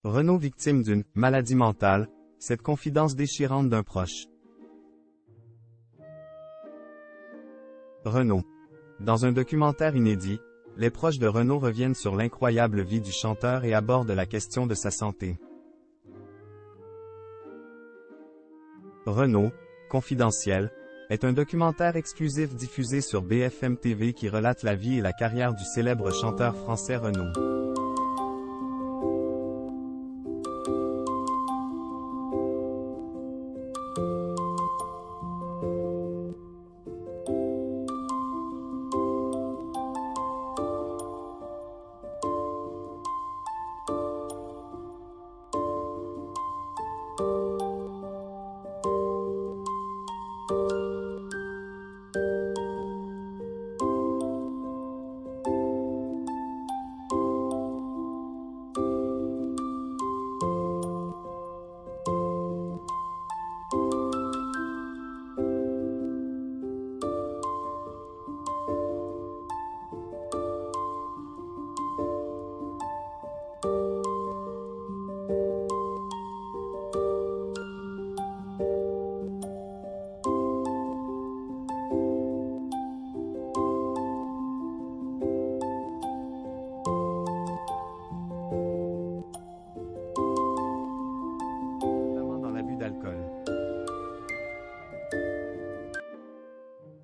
Renaud victime d'une « maladie mentale », cette confidence déchirante d'un proche. Renaud. Dans un documentaire inédit, les proches de Renaud reviennent sur l'incroyable vie du chanteur et abordent la question de sa santé. Renaud, confidentiel, est un documentaire exclusif diffusé sur BFM TV qui relate la vie et la carrière du célèbre chanteur français Renaud.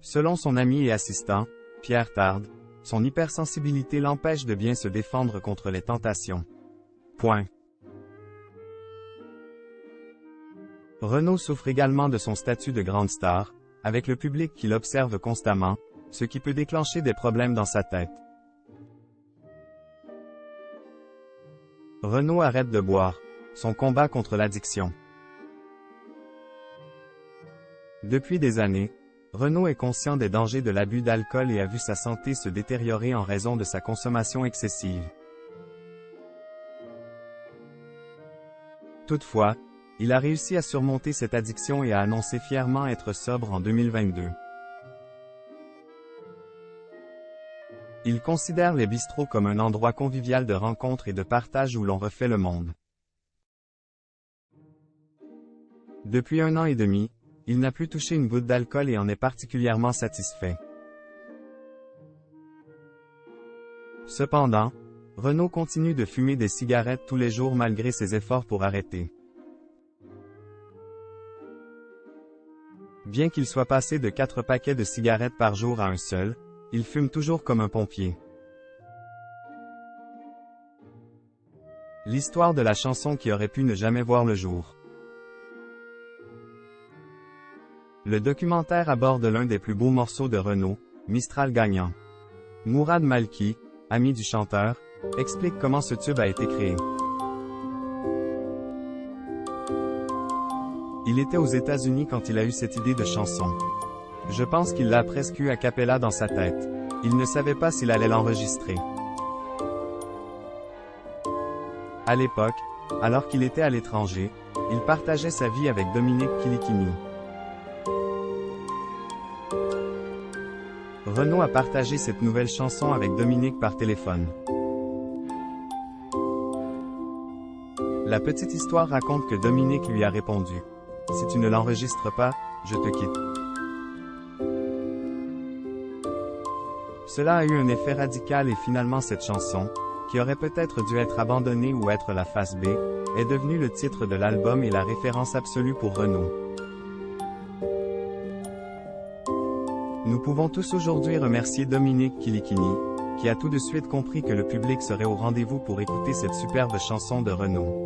Selon son ami et assistant, Pierre Tarde, son hypersensibilité l'empêche de bien se défendre contre les tentations. Renaud souffre également de son statut de grande star, avec le public qui l'observe constamment, ce qui peut déclencher des problèmes dans sa tête. Renaud arrête de boire, son combat contre l'addiction. Depuis des années, Renaud est conscient des dangers de l'abus d'alcool et a vu sa santé se détériorer en raison de sa consommation excessive. Toutefois, il a réussi à surmonter cette addiction et a annoncé fièrement être sobre en 2022. Il considère les bistrots comme un endroit convivial de rencontre et de partage où l'on refait le monde. Depuis 1 an et demi, il n'a plus touché une goutte d'alcool et en est particulièrement satisfait. Cependant, Renaud continue de fumer des cigarettes tous les jours malgré ses efforts pour arrêter. Bien qu'il soit passé de 4 paquets de cigarettes par jour à un seul, il fume toujours comme un pompier. L'histoire de la chanson qui aurait pu ne jamais voir le jour. Le documentaire aborde l'un des plus beaux morceaux de Renaud, Mistral gagnant. Mourad Malki, ami du chanteur, explique comment ce tube a été créé. Il était aux États-Unis quand il a eu cette idée de chanson. Je pense qu'il l'a presque eu a cappella dans sa tête. Il ne savait pas s'il allait l'enregistrer. À l'époque, alors qu'il était à l'étranger, il partageait sa vie avec Dominique Kilikini. Renaud a partagé cette nouvelle chanson avec Dominique par téléphone. La petite histoire raconte que Dominique lui a répondu « Si tu ne l'enregistres pas, je te quitte ». Cela a eu un effet radical et finalement cette chanson, qui aurait peut-être dû être abandonnée ou être la face B, est devenue le titre de l'album et la référence absolue pour Renaud. Nous pouvons tous aujourd'hui remercier Dominique Kilikini, qui a tout de suite compris que le public serait au rendez-vous pour écouter cette superbe chanson de Renaud.